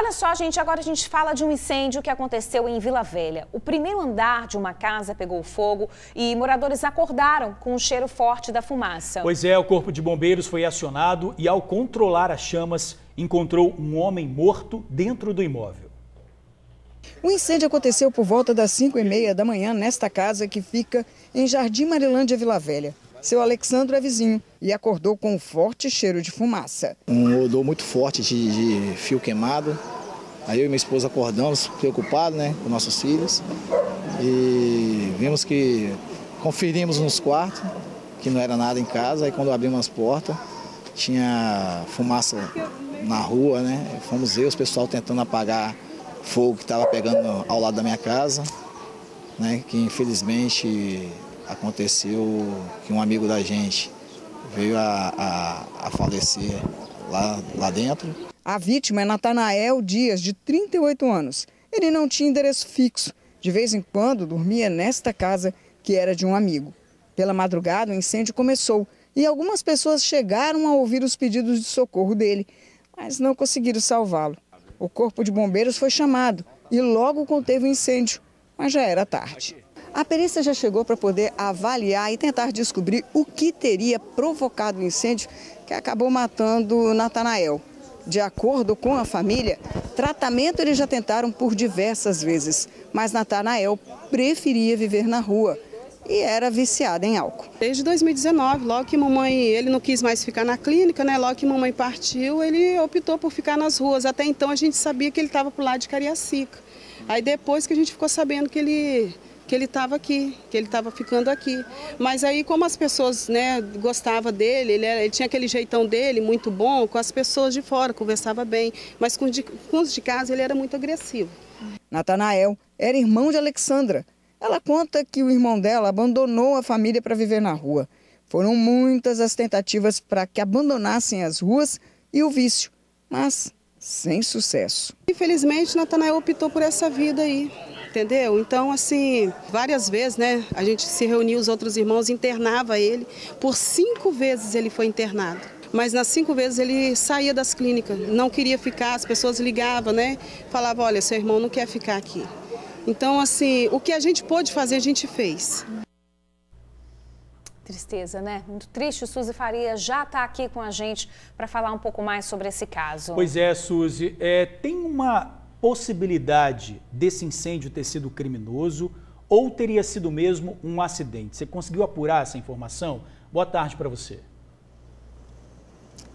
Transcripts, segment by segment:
Olha só, gente, agora a gente fala de um incêndio que aconteceu em Vila Velha. O primeiro andar de uma casa pegou fogo e moradores acordaram com o cheiro forte da fumaça. Pois é, o Corpo de Bombeiros foi acionado e, ao controlar as chamas, encontrou um homem morto dentro do imóvel. O incêndio aconteceu por volta das 5h30 da manhã nesta casa que fica em Jardim Marilândia, Vila Velha. Seu Alexandro é vizinho e acordou com um forte cheiro de fumaça. Um odor muito forte de fio queimado. Aí eu e minha esposa acordamos preocupados, com nossos filhos. E vimos que conferimos nos quartos, que não era nada em casa. Aí quando abrimos as portas, tinha fumaça na rua, Fomos ver os pessoal tentando apagar fogo que estava pegando ao lado da minha casa, que infelizmente aconteceu que um amigo da gente veio a falecer lá dentro. A vítima é Natanael Dias, de 38 anos. Ele não tinha endereço fixo. De vez em quando dormia nesta casa, que era de um amigo. Pela madrugada, o incêndio começou e algumas pessoas chegaram a ouvir os pedidos de socorro dele, mas não conseguiram salvá-lo. O Corpo de Bombeiros foi chamado e logo conteve o incêndio, mas já era tarde. A perícia já chegou para poder avaliar e tentar descobrir o que teria provocado o incêndio que acabou matando Natanael. De acordo com a família, tratamento eles já tentaram por diversas vezes, mas Natanael preferia viver na rua e era viciado em álcool. Desde 2019, logo que ele não quis mais ficar na clínica, logo que mamãe partiu, ele optou por ficar nas ruas. Até então a gente sabia que ele estava pro lado de Cariacica. Aí depois que a gente ficou sabendo que ele estava aqui, que ele estava ficando aqui. Mas aí, como as pessoas gostavam dele, ele tinha aquele jeitão dele, muito bom, com as pessoas de fora, conversava bem, mas com os de casa ele era muito agressivo. Natanael era irmão de Alexandra. Ela conta que o irmão dela abandonou a família para viver na rua. Foram muitas as tentativas para que abandonassem as ruas e o vício, mas sem sucesso. Infelizmente, Natanael optou por essa vida aí. Entendeu? Então, assim, várias vezes, a gente se reunia, os outros irmãos, internava ele. Por 5 vezes ele foi internado. Mas nas 5 vezes ele saía das clínicas, não queria ficar, as pessoas ligavam, Falavam, olha, seu irmão não quer ficar aqui. Então, assim, o que a gente pôde fazer, a gente fez. Tristeza, né? Muito triste. O Suzy Faria já está aqui com a gente para falar um pouco mais sobre esse caso. Pois é, Suzy, tem uma possibilidade desse incêndio ter sido criminoso ou teria sido mesmo um acidente? Você conseguiu apurar essa informação? Boa tarde para você.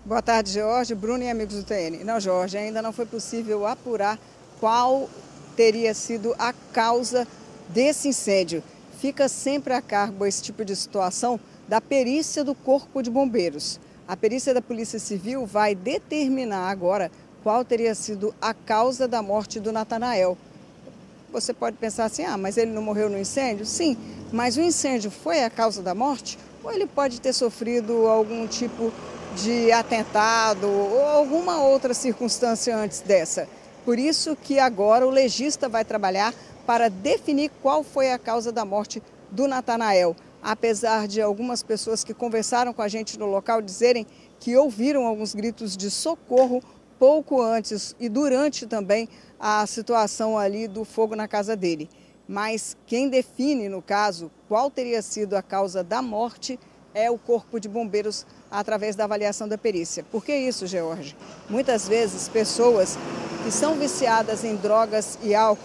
Boa tarde, Jorge, Bruno e amigos do TN. Não, Jorge, ainda não foi possível apurar qual teria sido a causa desse incêndio. Fica sempre a cargo esse tipo de situação da perícia do Corpo de Bombeiros. A perícia da Polícia Civil vai determinar agora qual teria sido a causa da morte do Natanael. Você pode pensar assim, mas ele não morreu no incêndio? Sim, mas o incêndio foi a causa da morte? Ou ele pode ter sofrido algum tipo de atentado ou alguma outra circunstância antes dessa? Por isso que agora o legista vai trabalhar para definir qual foi a causa da morte do Natanael. Apesar de algumas pessoas que conversaram com a gente no local dizerem que ouviram alguns gritos de socorro pouco antes e durante também a situação ali do fogo na casa dele. Mas quem define, no caso, qual teria sido a causa da morte é o Corpo de Bombeiros através da avaliação da perícia. Por que isso, George? Muitas vezes pessoas que são viciadas em drogas e álcool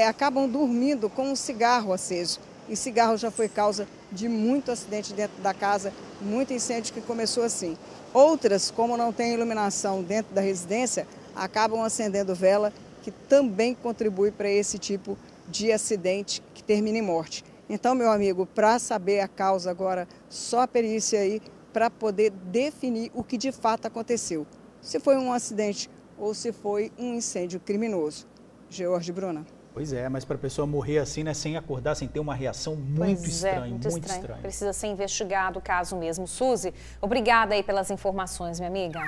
acabam dormindo com um cigarro aceso. E cigarro já foi causa de muito acidente dentro da casa, muito incêndio que começou assim. Outras, como não tem iluminação dentro da residência, acabam acendendo vela, que também contribui para esse tipo de acidente que termina em morte. Então, meu amigo, para saber a causa agora, só a perícia aí para poder definir o que de fato aconteceu. Se foi um acidente ou se foi um incêndio criminoso. George, Bruna. Pois é, mas para a pessoa morrer assim, sem acordar, sem ter uma reação muito estranha, muito estranha. Precisa ser investigado o caso mesmo. Suzy, obrigada aí pelas informações, minha amiga.